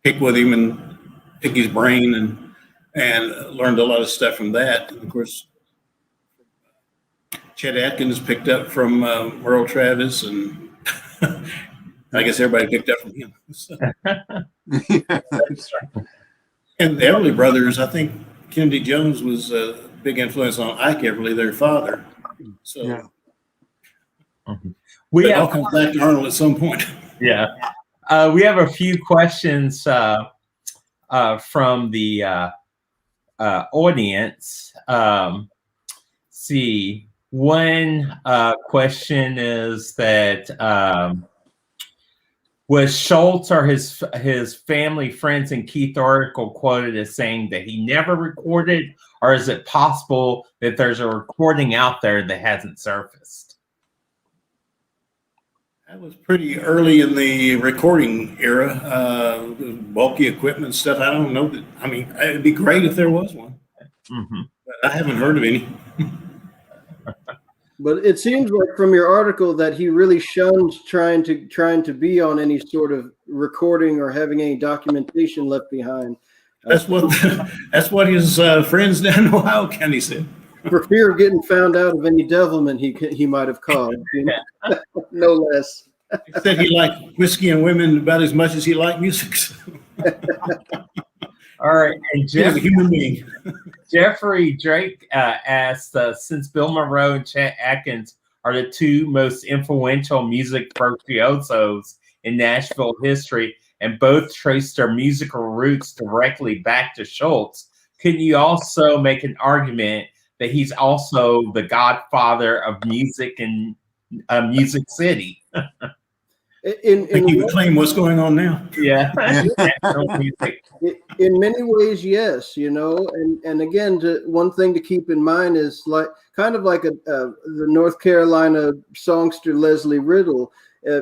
pick with him and pick his brain and learned a lot of stuff from that. And of course, Chet Atkins picked up from Merle Travis, and I guess everybody picked up from him. So. Yeah, that's right. And the Everly Brothers, I think Kennedy Jones was a big influence on Ike Everly, their father. So Yeah. We it all have, comes back to Arnold at some point. yeah. We have a few questions from the audience. See, one question is that was Schultz or his family, friends, and Keith article quoted as saying that he never recorded, or is it possible that there's a recording out there that hasn't surfaced? That was pretty early in the recording era. Bulky equipment stuff. I don't know that. I mean, it'd be great if there was one, but I haven't heard of any. But it seems like from your article that he really shunned trying to be on any sort of recording or having any documentation left behind. That's what his friends down in Ohio County said. For fear of getting found out of any devilment he might have caused, you know? No less. He said he liked whiskey and women about as much as he liked music. So. All right, and He was a human being. Jeffrey Drake asked, since Bill Monroe and Chet Atkins are the two most influential music virtuosos in Nashville history, and both trace their musical roots directly back to Schultz, couldn't you also make an argument that he's also the godfather of music in Music City? I think you would claim what's going on now. Yeah. In many ways, yes, you know, and again, one thing to keep in mind is kind of like the North Carolina songster Leslie Riddle,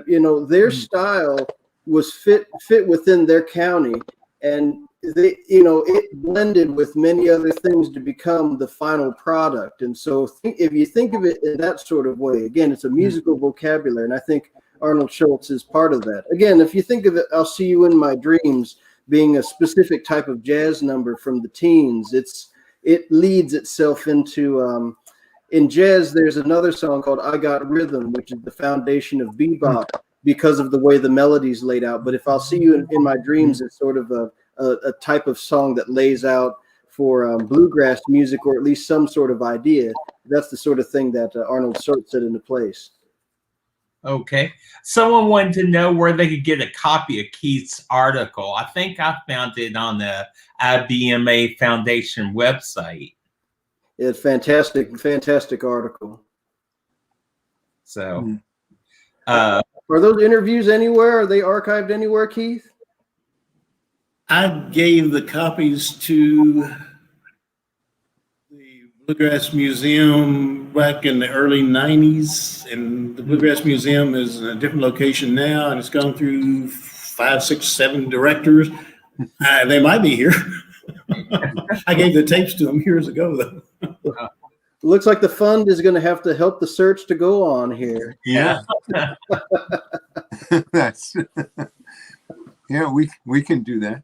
you know, their style was fit within their county, and they, you know, it blended with many other things to become the final product. And so, if you think of it in that sort of way, again, it's a musical vocabulary, and I think Arnold Schultz is part of that. Again, if you think of it, I'll See You in My Dreams being a specific type of jazz number from the teens, it leads itself into in jazz. There's another song called I Got Rhythm, which is the foundation of bebop because of the way the melody's laid out. But if I'll See You in My Dreams, it's sort of a type of song that lays out for bluegrass music, or at least some sort of idea. That's the sort of thing that Arnold Schultz set into place. Okay. Someone wanted to know where they could get a copy of Keith's article. I think I found it on the IBMA Foundation website. It's fantastic article. So, are those interviews anywhere? Are they archived anywhere, Keith? I gave the copies to the Bluegrass Museum back in the early 90s, and the Bluegrass Museum is in a different location now, and it's gone through 5, 6, 7 directors. They might be here. I gave the tapes to them years ago, though. Looks like the fund is going to have to help the search to go on here. Yeah. That's yeah, we can do that.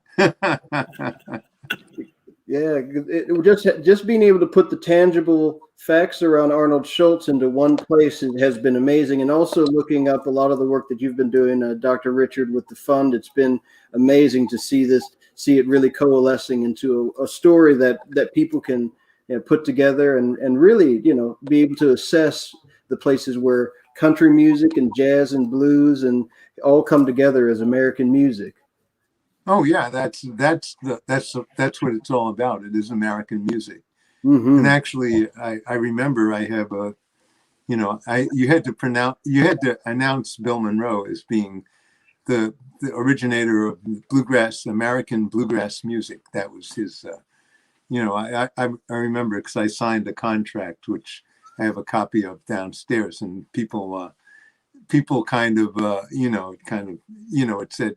Yeah, just being able to put the tangible facts around Arnold Schultz into one place has been amazing. And also looking up a lot of the work that you've been doing, Dr. Richard, with the fund, it's been amazing to see it really coalescing into a story that people can put together and really, be able to assess the places where country music and jazz and blues and all come together as American music. Oh yeah, that's what it's all about. It is American music. Mm-hmm. And actually, I remember I have a, you had to announce Bill Monroe as being the originator of bluegrass, American bluegrass music. That was his, I remember because I signed a contract, which I have a copy of downstairs, and people kind of, it said,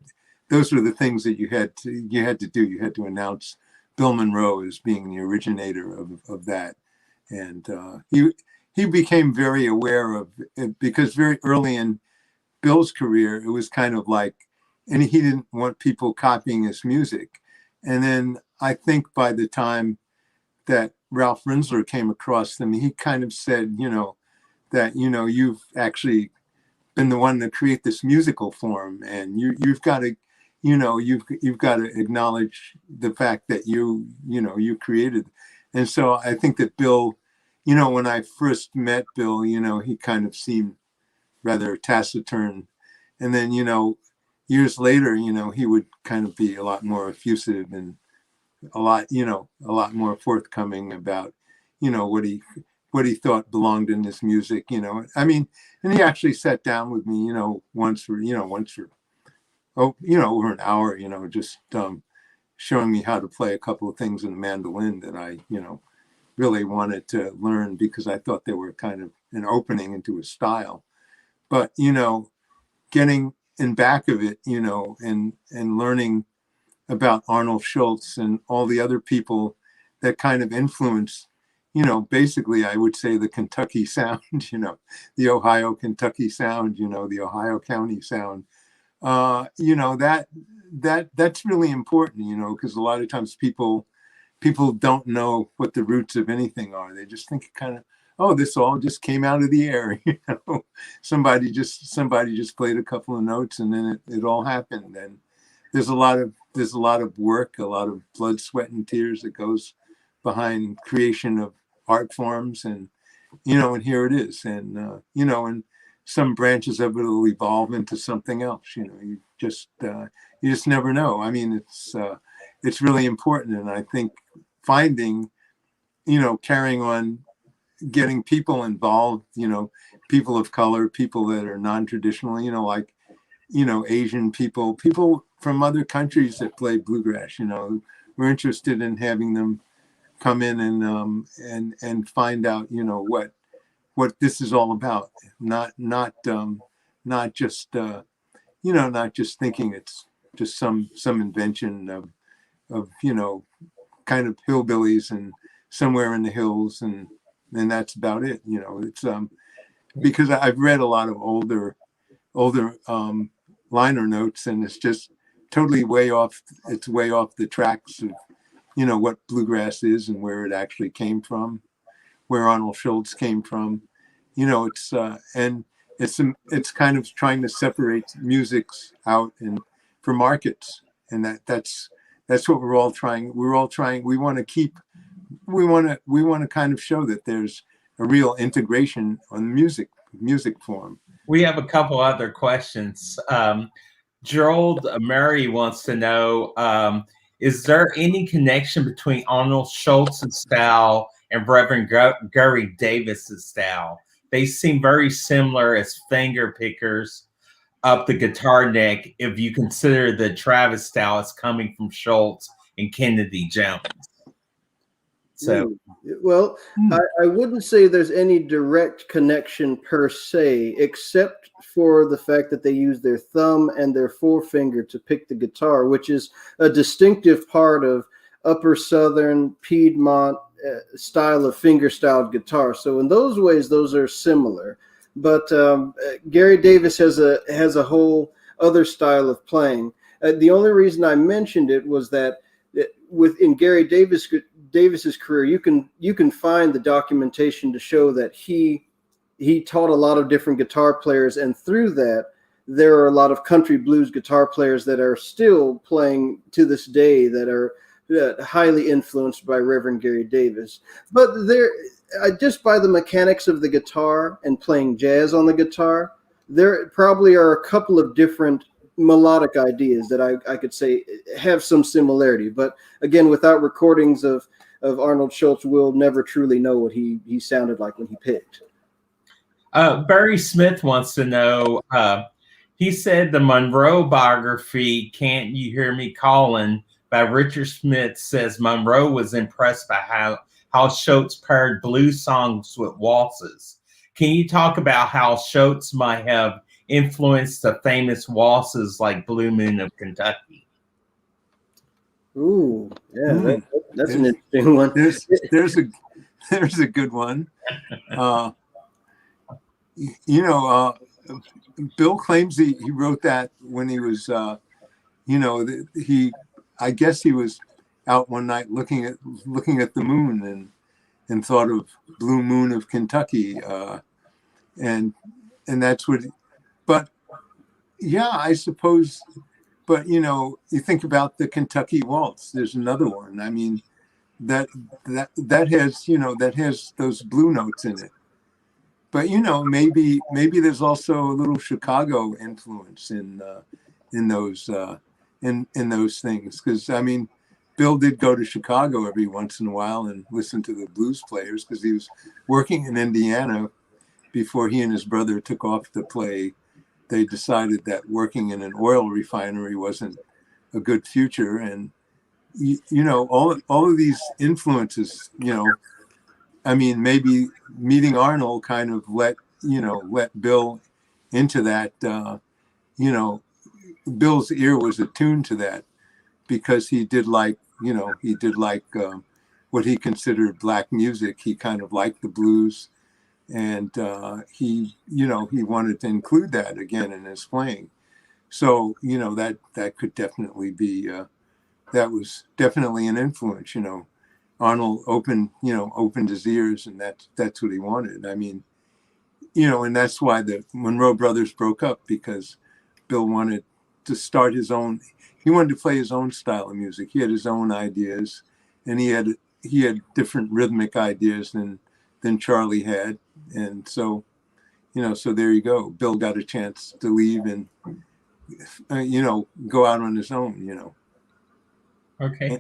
those were the things that you had to do. You had to announce Bill Monroe as being the originator of that. And he became very aware of it because very early in Bill's career, it was kind of like, and he didn't want people copying his music. And then I think by the time that Ralph Rinzler came across them, he kind of said, that, you've actually been the one to create this musical form, and you've got to, you've got to acknowledge the fact that you created. And so I think that Bill, when I first met Bill, he kind of seemed rather taciturn. And then, years later, he would kind of be a lot more effusive and a lot more forthcoming about, what he thought belonged in his music, I mean, and he actually sat down with me, once for over an hour, just showing me how to play a couple of things in the mandolin that I, really wanted to learn because I thought they were kind of an opening into a style. But, getting in back of it, and learning about Arnold Shultz and all the other people that kind of influenced, basically I would say the Kentucky sound, the Ohio Kentucky sound, the Ohio County sound. That's really important, because a lot of times people don't know what the roots of anything are. They just think kind of, oh, this all just came out of the air. Somebody just played a couple of notes and then it all happened. And there's a lot of work, a lot of blood, sweat, and tears that goes behind creation of art forms. And and here it is. And and some branches of it will evolve into something else. You just never know. I mean, it's really important. And I think finding, carrying on, getting people involved, people of color, people that are non-traditional, like, Asian people from other countries that play bluegrass, we're interested in having them come in and find out, what this is all about. Not just thinking it's just some invention of kind of hillbillies and somewhere in the hills and that's about it. It's because I've read a lot of older liner notes, and it's just totally way off the tracks of what bluegrass is and where it actually came from, where Arnold Shultz came from. It's kind of trying to separate musics out and for markets, and that's what we're all trying. We want to kind of show that there's a real integration on music form. We have a couple other questions. Gerald Murray wants to know, is there any connection between Arnold Schultz's style and Reverend Gary Davis's style? They seem very similar as finger pickers up the guitar neck if you consider the Travis style as coming from Schultz and Kennedy Jones. So, well, I wouldn't say there's any direct connection per se, except for the fact that they use their thumb and their forefinger to pick the guitar, which is a distinctive part of upper Southern Piedmont style of finger-styled guitar. So in those ways, those are similar. But Gary Davis has a whole other style of playing. The only reason I mentioned it was that in Gary Davis's career, you can find the documentation to show that he taught a lot of different guitar players, and through that, there are a lot of country blues guitar players that are still playing to this day that are highly influenced by Reverend Gary Davis. But there, just by the mechanics of the guitar and playing jazz on the guitar, there probably are a couple of different melodic ideas that I could say have some similarity. But again, without recordings of Arnold Shultz, we'll never truly know what he sounded like when he picked. Barry Smith wants to know, he said the Monroe biography, Can't You Hear Me Calling, by Richard Smith, says Monroe was impressed by how Schultz paired blues songs with waltzes. Can you talk about how Schultz might have influenced the famous waltzes like Blue Moon of Kentucky? Ooh, yeah, that's an interesting one. There's a good one. Bill claims he wrote that when he was, I guess he was out one night looking at the moon and thought of Blue Moon of Kentucky, and that's what. But yeah, I suppose. But you think about the Kentucky Waltz. There's another one. I mean, that has those blue notes in it. But maybe there's also a little Chicago influence in those things, because I mean, Bill did go to Chicago every once in a while and listen to the blues players, because he was working in Indiana before he and his brother took off to play. They decided that working in an oil refinery wasn't a good future, and all of these influences. I mean, maybe meeting Arnold kind of let Bill into that. Bill's ear was attuned to that, because he did like what he considered black music. He kind of liked the blues, and he wanted to include that again in his playing. So that could definitely be that was definitely an influence. Arnold opened his ears, and that's what he wanted. I mean, and that's why the Monroe brothers broke up, because Bill wanted to start his own. He wanted to play his own style of music. He had his own ideas, and he had different rhythmic ideas than Charlie had, and so so there you go. Bill got a chance to leave and go out on his own. Okay.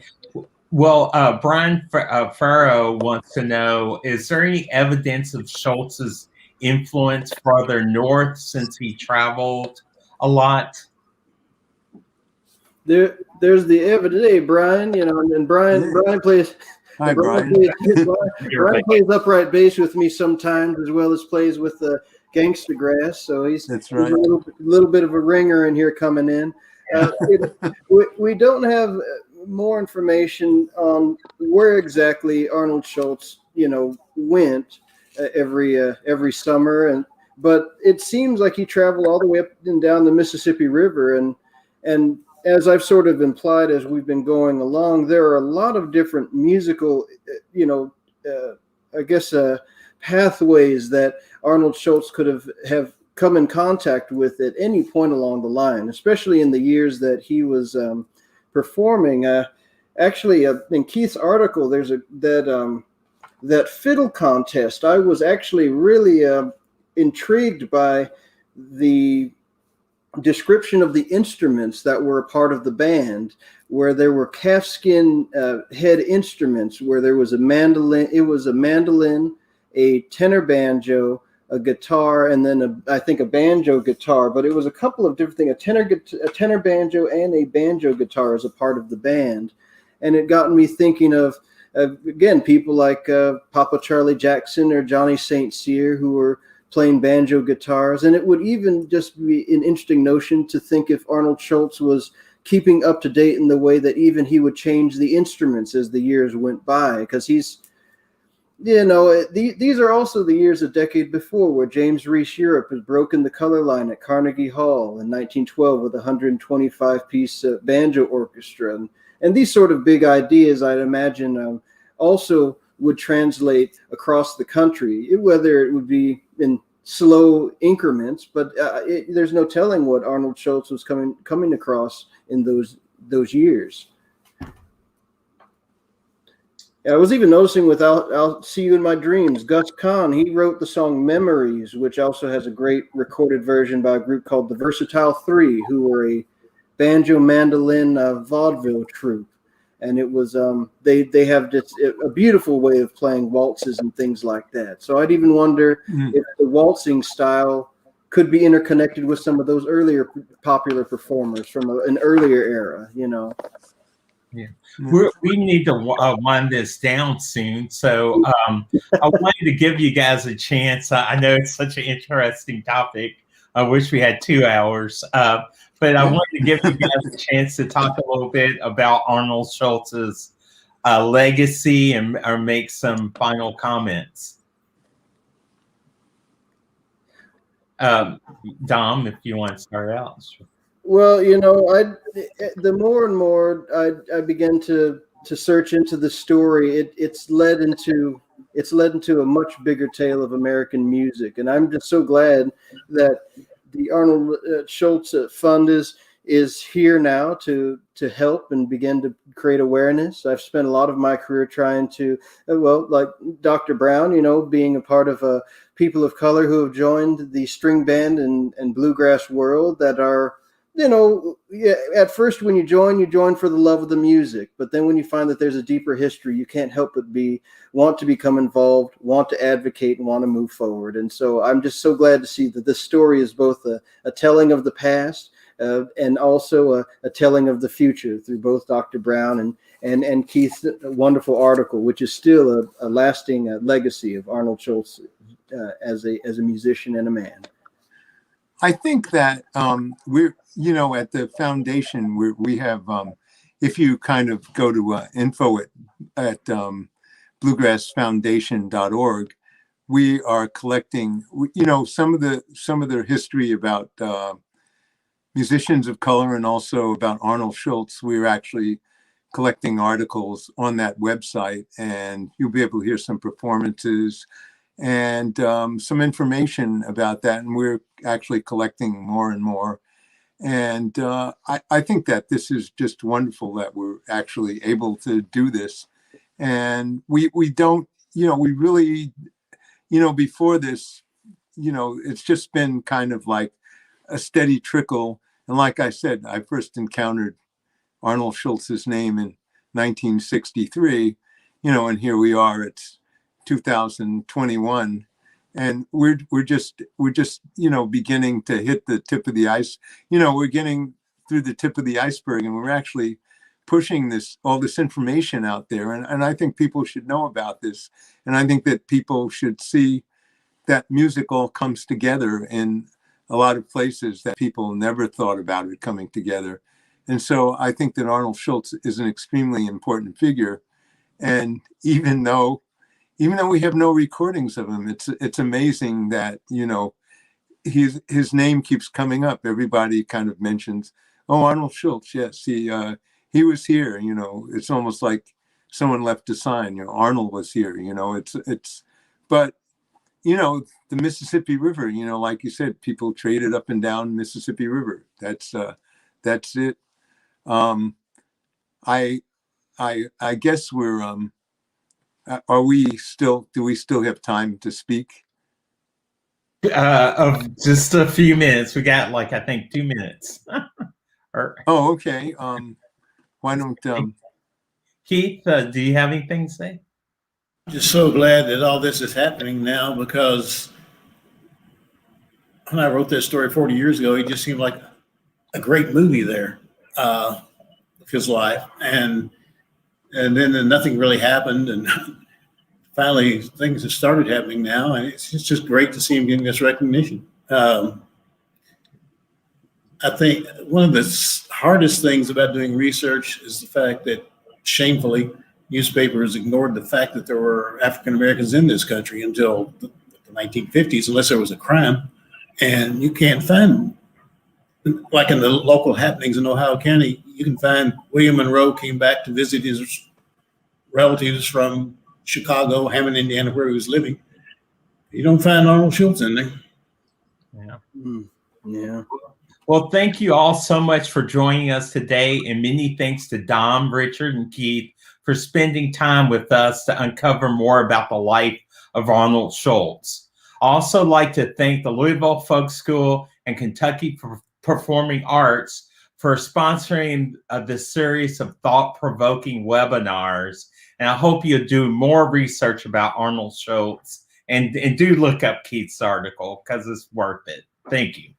Well, Brian Farrow wants to know, is there any evidence of Schultz's influence farther north since he traveled a lot? There's the evidence. Hey, Brian, and Brian plays. Hi, Brian. Brian plays upright bass with me sometimes, as well as plays with the Gangsta Grass. So he's right. He's a little bit of a ringer in here coming in. We don't have more information on where exactly Arnold Schultz, went every summer, but it seems like he traveled all the way up and down the Mississippi River, and as I've sort of implied as we've been going along, there are a lot of different musical, pathways that Arnold Schultz could have come in contact with at any point along the line, especially in the years that he was performing. Actually, in Keith's article, there's that fiddle contest. I was actually really intrigued by the description of the instruments that were a part of the band, where there were calfskin head instruments, where there was a mandolin. It was a mandolin, a tenor banjo, a guitar, and then I think a banjo guitar. But it was a couple of different things: a tenor banjo and a banjo guitar as a part of the band. And it got me thinking of again, people like Papa Charlie Jackson or Johnny St. Cyr, who were playing banjo guitars. And it would even just be an interesting notion to think if Arnold Schultz was keeping up to date in the way that even he would change the instruments as the years went by, because he's, these are also the years a decade before where James Reese Europe has broken the color line at Carnegie Hall in 1912 with a 125-piece banjo orchestra. And these sort of big ideas, I'd imagine, also would translate across the country, whether it would be in slow increments, but there's no telling what Arnold Schultz was coming across in those years. I was even noticing with I'll See You in My Dreams, Gus Kahn, he wrote the song Memories, which also has a great recorded version by a group called the Versatile Three, who were a banjo mandolin vaudeville troupe. And it was they have just a beautiful way of playing waltzes and things like that. So I'd even wonder if the waltzing style could be interconnected with some of those earlier popular performers from an earlier era, you know. Yeah, we need to wind this down soon. So I wanted to give you guys a chance. I know it's such an interesting topic. I wish we had 2 hours, but I wanted to give you guys a chance to talk a little bit about Arnold Schultz's legacy or make some final comments. Dom, if you want to start out. Well, you know, the more and more I began to search into the story, it's led into a much bigger tale of American music, and I'm just so glad that the Arnold Schultz Fund is here now to help and begin to create awareness. I've spent a lot of my career trying to, well, like Dr. Brown, you know, being a part of people of color who have joined the string band and bluegrass world that are, you know, yeah, at first when you join for the love of the music, but then when you find that there's a deeper history, you can't help but want to become involved, want to advocate, and want to move forward. And so I'm just so glad to see that this story is both a telling of the past and also a telling of the future through both Dr. Brown and Keith's wonderful article, which is still a lasting legacy of Arnold Schultz as a musician and a man. I think that we're, you know, at the foundation we have, if you kind of go to info at bluegrassfoundation.org, we are collecting, you know, some of the history about musicians of color and also about Arnold Schultz. We're actually collecting articles on that website, and you'll be able to hear some performances and some information about that. And we're actually collecting more and more. And I think that this is just wonderful that we're actually able to do this. And we don't, you know, we really, you know, before this, you know, it's just been kind of like a steady trickle. And like I said, I first encountered Arnold Schultz's name in 1963, you know, and here we are, it's 2021, and we're just you know, beginning to hit the tip of the ice. You know, we're getting through the tip of the iceberg, and we're actually pushing all this information out there, and I think people should know about this, and I think that people should see that music all comes together in a lot of places that people never thought about it coming together. And so I think that Arnold Schultz is an extremely important figure, and even though we have no recordings of him, it's amazing that, you know, his name keeps coming up. Everybody kind of mentions, oh, Arnold Schultz, yes, he was here. You know, it's almost like someone left a sign. You know, Arnold was here. You know, but you know, the Mississippi River. You know, like you said, people traded up and down Mississippi River. That's it. I guess we're. Do we still have time to speak? Of just a few minutes. We got like, I think 2 minutes. Oh, okay. Why don't Keith, do you have anything to say? Just so glad that all this is happening now, because when I wrote that story 40 years ago, it just seemed like a great movie there of his life, and then nothing really happened, and finally things have started happening now, and it's just great to see him getting this recognition. I think one of the hardest things about doing research is the fact that, shamefully, newspapers ignored the fact that there were African Americans in this country until the 1950s, unless there was a crime. And you can't find, like in the local happenings in Ohio County, you can find William Monroe came back to visit his relatives from Chicago, Hammond, Indiana, where he was living. You don't find Arnold Schultz in there. Yeah. Yeah. Well, thank you all so much for joining us today, and many thanks to Dom, Richard, and Keith for spending time with us to uncover more about the life of Arnold Shultz. I also like to thank the Louisville Folk School and Kentucky Performing Arts for sponsoring this series of thought-provoking webinars. And I hope you'll do more research about Arnold Shultz and do look up Keith's article because it's worth it. Thank you.